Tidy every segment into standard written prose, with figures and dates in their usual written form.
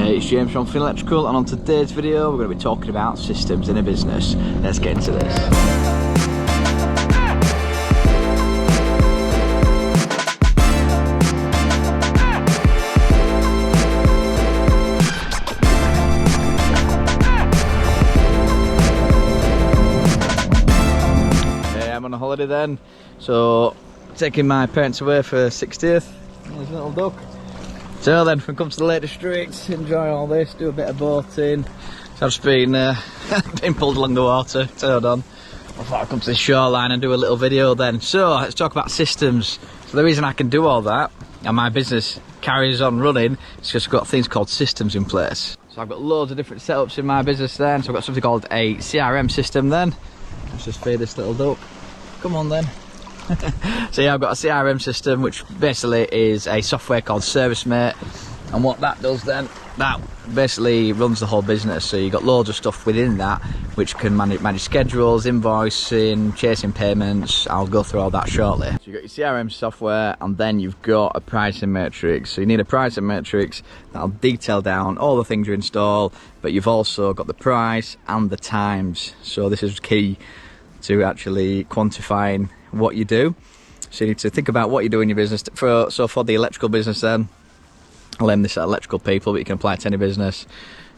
Hey, it's James from Finney Electrical, and on today's video we're going to be talking about systems in a business. Let's get into this. Hey, I'm on a holiday then, so taking my parents away for 60th. There's a little duck. So then, we come to the Lake District, enjoy all this, do a bit of boating. So I've just been being pulled along the water, turned on. I thought I'd come to the shoreline and do a little video then. So let's talk about systems. So the reason I can do all that and my business carries on running is because I've got things called systems in place. So I've got loads of different setups in my business then. So I've got something called a CRM system then. Let's just feed this little duck. Come on then. So yeah, I've got a CRM system which basically is a software called ServiceMate, and what that does then, that basically runs the whole business. So you've got loads of stuff within that which can manage schedules, invoicing, chasing payments. I'll go through all that shortly. So you've got your CRM software, and then you've got a pricing matrix. So you need a pricing matrix that'll detail down all the things you install, but you've also got the price and the times. So this is key to actually quantifying what you do. So you need to think about what you do in your business. So for the electrical business then, I'll aim this at electrical people, but you can apply it to any business.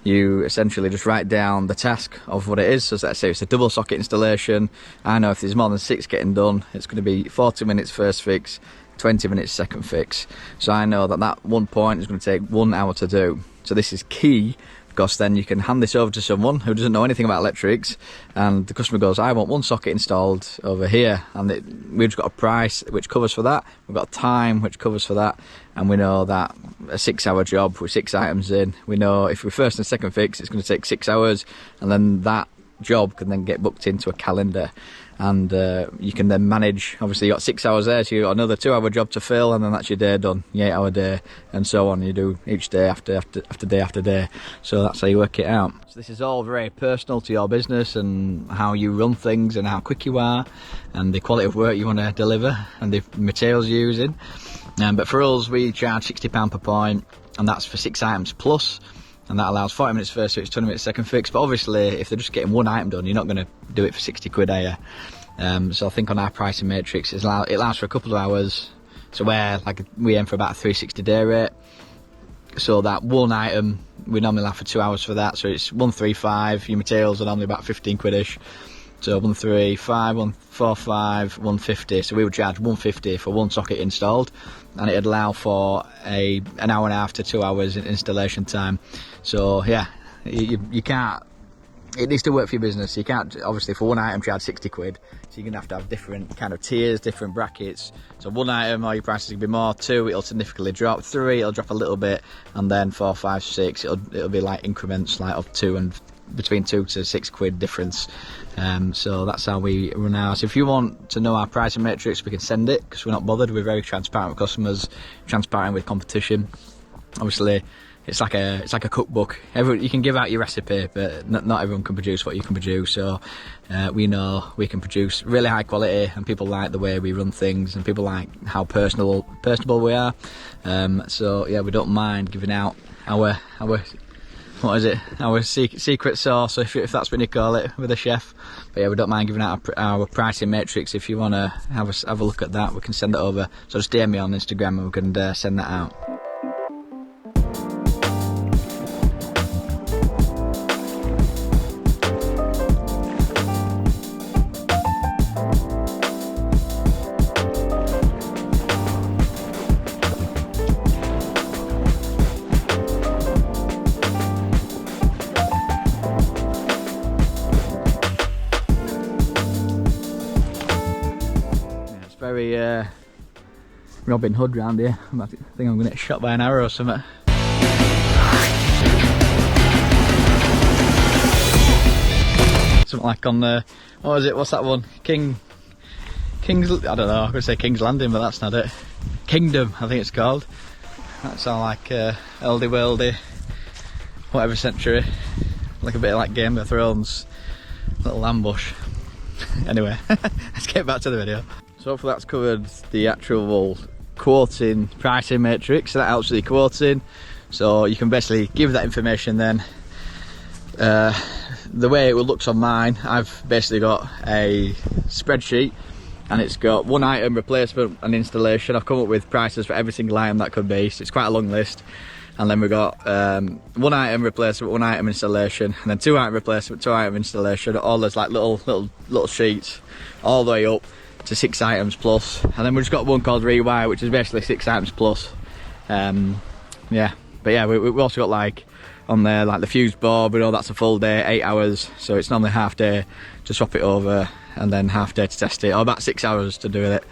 You essentially just write down the task of what it is. So let's say it's a double socket installation. I know if there's more than 6 getting done, it's going to be 40 minutes first fix, 20 minutes second fix. So I know that that one point is going to take 1 hour to do. So this is key, because then you can hand this over to someone who doesn't know anything about electrics, and the customer goes, I want 1 socket installed over here, and we've just got a price which covers for that, we've got a time which covers for that, and we know that a 6-hour job with 6 items in, we know if we're first and second fix it's going to take 6 hours, and then that job can then get booked into a calendar. And you can then manage, obviously you got 6 hours there, so you've got another 2-hour job to fill, and then that's your day done, your 8-hour day, and so on. You do each day after day after day. So that's how you work it out. So this is all very personal to your business and how you run things and how quick you are and the quality of work you want to deliver and the materials you're using. But for us, we charge £60 per point, and that's for 6 items plus. And that allows 40 minutes first fix, 20 minutes second fix. But obviously, if they're just getting 1 item done, you're not going to do it for 60 quid, are you? So I think on our pricing matrix, it allows for a couple of hours. So we aim for about a 360 day rate. So that 1 item, we normally allow for 2 hours for that. So it's 135. Your materials are normally about 15 quid-ish. So 135, 145, 150. So we would charge 150 for 1 socket installed, and it'd allow for an hour and a half to 2 hours in installation time. So yeah, you can't. It needs to work for your business. You can't obviously for 1 item charge 60 quid. So you're gonna have to have different kind of tiers, different brackets. So 1 item, all your prices will be more. 2, it'll significantly drop. 3, it'll drop a little bit, and then 4, 5, 6, it'll be like increments, like of 2 and between 2 to 6 quid difference. So that's how we run ours. If you want to know our pricing matrix, we can send it, because we're not bothered. We're very transparent with customers, transparent with competition. Obviously it's like a cookbook. You can give out your recipe, but not everyone can produce what you can produce. So we know we can produce really high quality, and people like the way we run things, and people like how personable we are. So yeah, we don't mind giving out our what is it? Our secret sauce, if that's what you call it, with a chef. But yeah, we don't mind giving out our pricing matrix. If you want to have a look at that, we can send it over. So just DM me on Instagram and we can send that out. Very Robin Hood round here. I think I'm going to get shot by an arrow or something. Something like on what was it? What's that one? King's. I don't know. I'm going to say King's Landing, but that's not it. Kingdom, I think it's called. That's all like oldie worldy, whatever century. Like a bit like Game of Thrones, little ambush. Anyway, let's get back to the video. So hopefully that's covered the actual quoting pricing matrix. So that helps with your quoting. So you can basically give that information then. The way it looks on mine, I've basically got a spreadsheet and it's got one item replacement and installation. I've come up with prices for every single item that could be, so it's quite a long list. And then we've got one item replacement, one item installation, and then two item replacement, two item installation. All those like little sheets, all the way up to 6 items plus. And then we've just got one called rewire, which is basically 6 items plus. Yeah, but yeah, we've also got like on there like the fuse board. We know that's a full day, 8 hours, so it's normally half day to swap it over and then half day to test it, or about 6 hours to do it.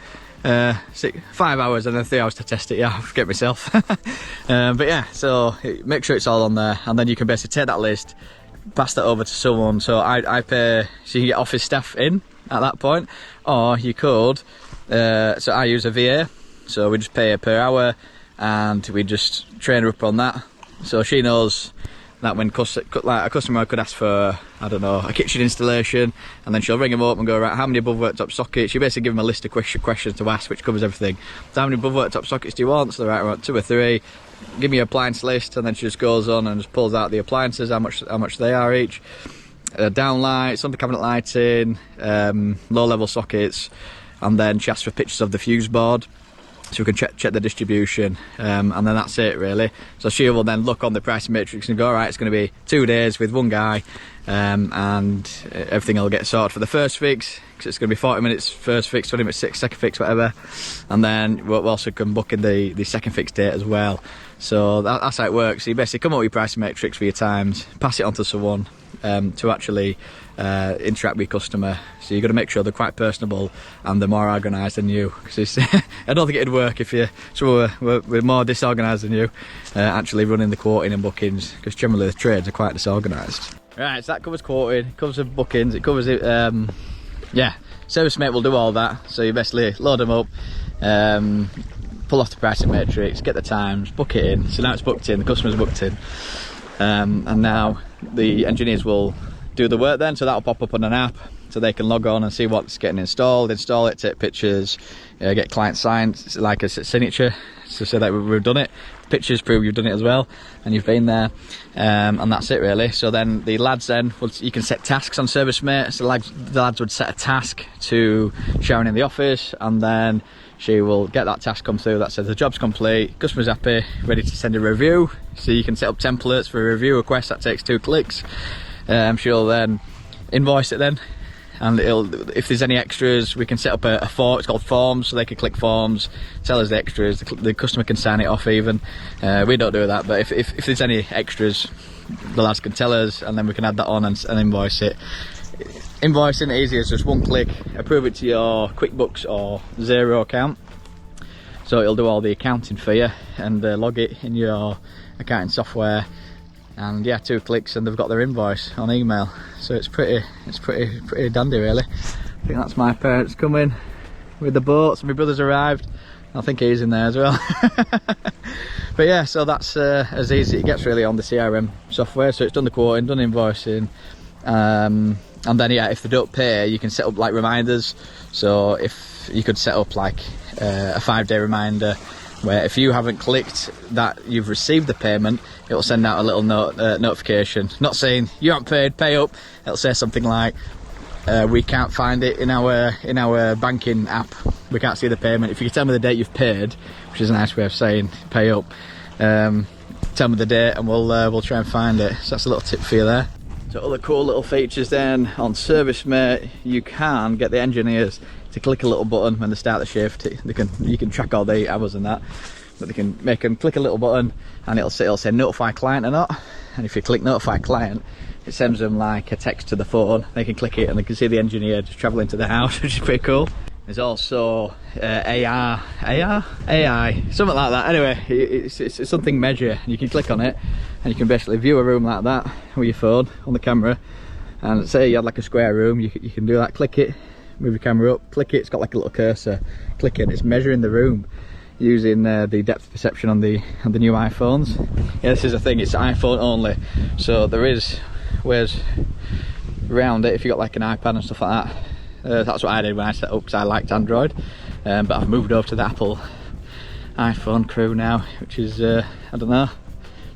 5 hours and then 3 hours to test it. Yeah, I forget myself. But yeah, so make sure it's all on there, and then you can basically take that list, pass that over to someone. So I pay, so you can get office staff in at that point, or you could so I use a VA, so we just pay her per hour and we just train her up on that, so she knows that when like a customer could ask for, I don't know, a kitchen installation, and then she'll ring them up and go, right, how many above worktop sockets? You basically give them a list of questions to ask, which covers everything. So how many above worktop sockets do you want? So they're right, I want 2 or 3. Give me your appliance list, and then she just goes on and just pulls out the appliances, how much they are each. Downlights, under cabinet lighting, low level sockets, and then she asks for pictures of the fuse board, so we can check the distribution, and then that's it really. So she will then look on the pricing matrix and go, alright, it's going to be 2 days with one guy, and everything will get sorted for the first fix, because it's going to be 40 minutes first fix, 20 minutes second fix, whatever, and then we'll also can book in the second fix date as well. So that's how it works. So you basically come up with your pricing matrix for your times, pass it on to someone to actually interact with your customer. So you've got to make sure they're quite personable and they're more organised than you, because I don't think it'd work if we're more disorganised than you actually running the quoting and bookings, because generally the trades are quite disorganised. Right, so that covers quoting, it covers the bookings, it covers it. Yeah, service mate will do all that. So you basically load them up, pull off the pricing matrix, get the times, book it in. So now it's booked in, the customer's booked in, and now the engineers will do the work then. So that'll pop up on an app, so they can log on and see what's getting installed, install it, take pictures, get client signed like a signature, so say that we've done it. Pictures prove you've done it as well and you've been there, and that's it really. So then the lads then, you can set tasks on service mate. So the lads would set a task to Sharon in the office, and then she will get that task come through that says the job's complete, customer's happy, ready to send a review. So you can set up templates for a review request, that takes 2 clicks. She'll then invoice it then, and if there's any extras, we can set up a form. It's called forms, so they can click forms, tell us the extras, the customer can sign it off even. We don't do that, but if there's any extras, the lads can tell us, and then we can add that on and invoice it. Invoicing easy as just 1 click, approve it to your QuickBooks or Xero account, so it'll do all the accounting for you and log it in your accounting software. And yeah, 2 clicks and they've got their invoice on email. So it's pretty dandy really. I think that's my parents coming with the boats. My brother's arrived. I think he's in there as well. But yeah, so that's as easy as it gets really on the CRM software. So it's done the quoting, done invoicing, and then yeah, if they don't pay, you can set up like reminders. So if you could set up like a 5-day reminder, where if you haven't clicked that you've received the payment, it'll send out a little notification, not saying you haven't paid, pay up. It'll say something like, we can't find it in our banking app, we can't see the payment. If you can tell me the date you've paid, which is a nice way of saying pay up, tell me the date and we'll try and find it. So that's a little tip for you there. So other cool little features then on Service Mate, you can get the engineers to click a little button when they start the shift. You can track all the hours and that, but they can make them click a little button and it'll say notify client or not. And if you click notify client, it sends them like a text to the phone. They can click it and they can see the engineer just travelling to the house, which is pretty cool. There's also AI, something like that. Anyway, it's something measure. You can click on it and you can basically view a room like that with your phone on the camera. And say you had like a square room, you can do that. Click it, move your camera up, click it. It's got like a little cursor. Click it, and it's measuring the room using the depth perception on the new iPhones. Yeah, this is a thing. It's iPhone only, so there is ways around it if you got like an iPad and stuff like that. That's what I did when I set up, because I liked Android, but I've moved over to the Apple iPhone crew now, which is I don't know,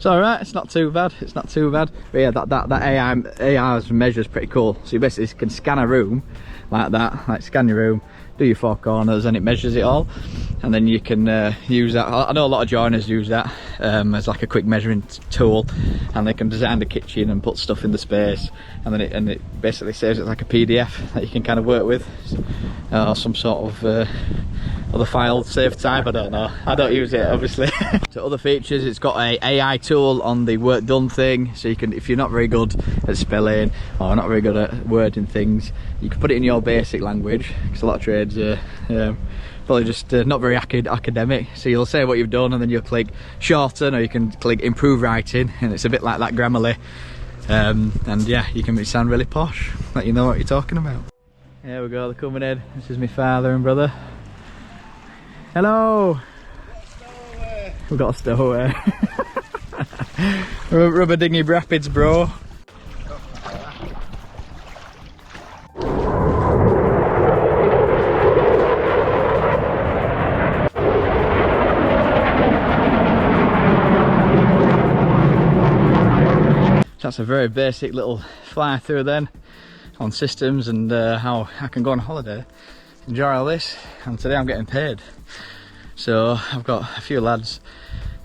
It's alright, it's not too bad, it's not too bad. But yeah, that AI's measure is pretty cool. So you basically can scan a room like that, like scan your room, do your four corners, and it measures it all. And then you can use that. I know a lot of joiners use that as like a quick measuring tool, and they can design the kitchen and put stuff in the space, and then it basically saves it like a PDF that you can kind of work with, or some sort of other file save type. I don't know, I don't use it obviously. So other features, it's got a AI tool on the work done thing, so you can, if you're not very good at spelling or not very good at wording things, you can put it in your basic language, because a lot of trades are probably just not very academic. So you'll say what you've done, and then you'll click shorten, or you can click improve writing, and it's a bit like that Grammarly. And yeah, you can sound really posh, like you know what you're talking about. Here we go, they're coming in. This is my father and brother. Hello! We've got a stowaway. Rubber dinghy rapids, bro. That's a very basic little fly through then on systems and how I can go on holiday, enjoy all this, and today I'm getting paid. So I've got a few lads,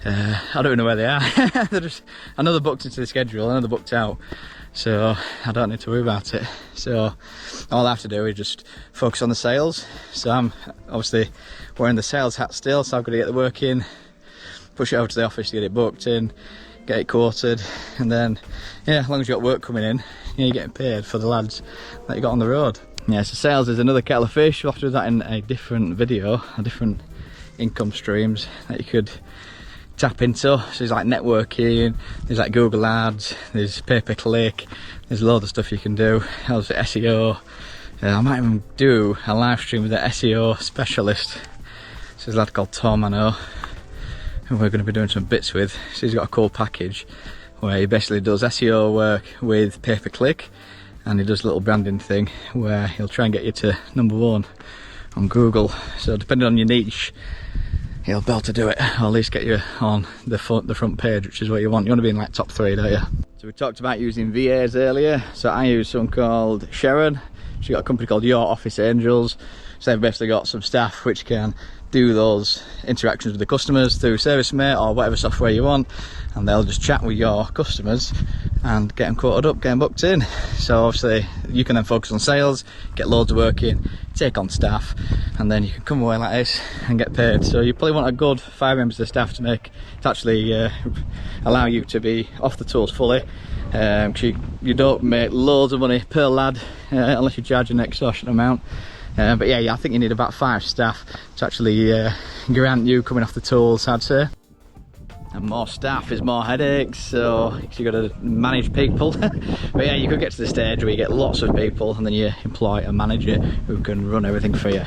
I don't even know where they are. They're just, I know they're booked into the schedule, I know they're booked out, so I don't need to worry about it. So all I have to do is just focus on the sales. So I'm obviously wearing the sales hat still, so I've got to get the work in, push it over to the office to get it booked in, get it quoted, and then yeah, as long as you got work coming in, you're getting paid for the lads that you got on the road. Yeah, so sales is another kettle of fish. We'll have to do that in a different video, a different income streams that you could tap into. So there's like networking, there's like Google ads, there's pay-per-click, there's loads of stuff you can do. Also SEO. I might even do a live stream with an SEO specialist. So there's a lad called Tom, I know, who we're going to be doing some bits with. So he's got a cool package where he basically does SEO work with pay-per-click, and he does a little branding thing where he'll try and get you to #1 on Google. So depending on your niche, he'll be able to do it, or at least get you on the front page, which is what you want. You want to be in like top 3, don't you? So we talked about using VAs earlier. So I use someone called Sharon. She's got a company called Your Office Angels. So they've basically got some staff which can do those interactions with the customers through ServiceMate or whatever software you want, and they'll just chat with your customers and get them quoted up, get them booked in. So obviously you can then focus on sales, get loads of work in, take on staff, and then you can come away like this and get paid. So you probably want a good 5 members of staff to actually allow you to be off the tools fully. You don't make loads of money per lad unless you charge an extortionate amount. But yeah, I think you need about 5 staff to actually grant you coming off the tools, I'd say. And more staff is more headaches, so you've got to manage people. But yeah, you could get to the stage where you get lots of people, and then you employ a manager who can run everything for you.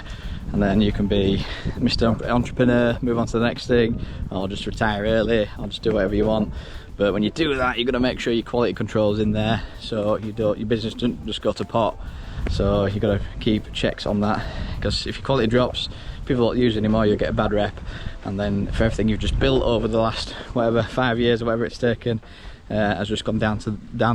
And then you can be Mr. Entrepreneur, move on to the next thing, or just retire early, or just do whatever you want. But when you do that, you've got to make sure your quality control's in there, so your business doesn't just go to pot. So you've got to keep checks on that, because if your quality drops, people won't use it anymore, you'll get a bad rep, and then for everything you've just built over the last whatever 5 years or whatever it's taken has just gone down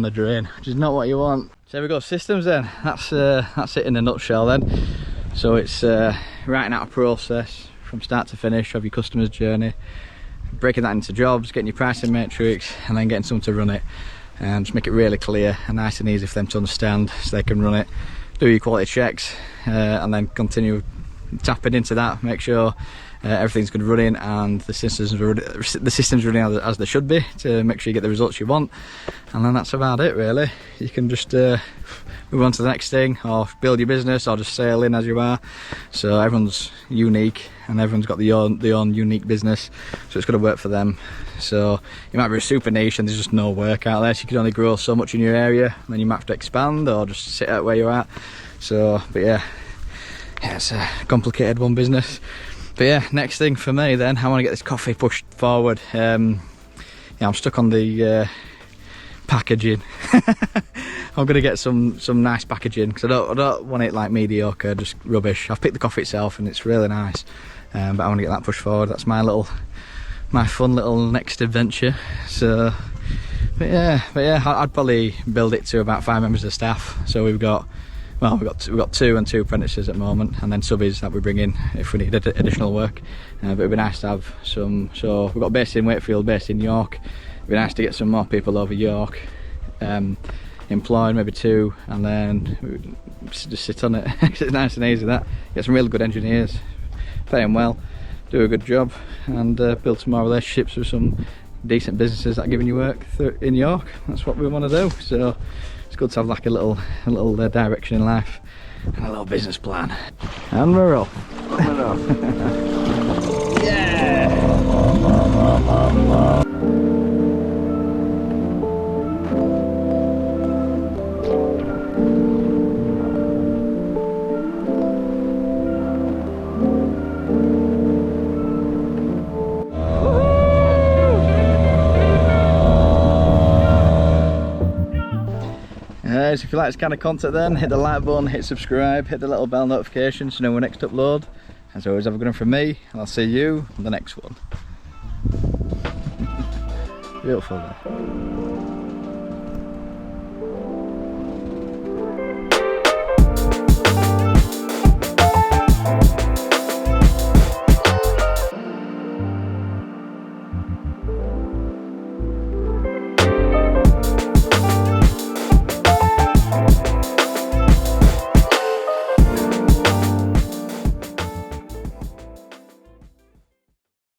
the drain, which is not what you want. So there we go, systems then. That's it in a nutshell then. So it's writing out a process from start to finish of your customer's journey, breaking that into jobs, getting your pricing matrix, and then getting someone to run it, and just make it really clear and nice and easy for them to understand, so they can run it, do your quality checks, and then continue tapping into that, make sure everything's good running and the system's running as they should be, to make sure you get the results you want. And then that's about it really. You can just move on to the next thing, or build your business, or just sail in as you are. So everyone's unique and everyone's got their own unique business, so it's got to work for them. So you might be a super niche and there's just no work out there, so you can only grow so much in your area, and then you might have to expand or just sit out where you're at. So but yeah, it's a complicated one, business. But yeah, next thing for me then, I want to get this coffee pushed forward. Yeah, I'm stuck on the packaging. I'm gonna get some nice packaging, because I don't want it like mediocre, just rubbish. I've picked the coffee itself and it's really nice, but I want to get that pushed forward. That's my little my fun little next adventure. So, but yeah, I'd probably build it to about 5 members of staff. So we've got 2 and 2 apprentices at the moment, and then subbies that we bring in if we need additional work. But it'd be nice to have some. So we've got based in Wakefield, based in York. It'd be nice to get some more people over York, employed, maybe 2, and then just sit on it. It's nice and easy. That get some really good engineers, pay them well, do a good job, and build some more relationships with some decent businesses that are giving you work in York. That's what we want to do. So it's good to have like a little direction in life and a little business plan. And we're off. Yeah. So if you like this kind of content, then hit the like button, hit subscribe, hit the little bell notification so you know when next upload. As always, have a good one from me, and I'll see you on the next one. Beautiful day.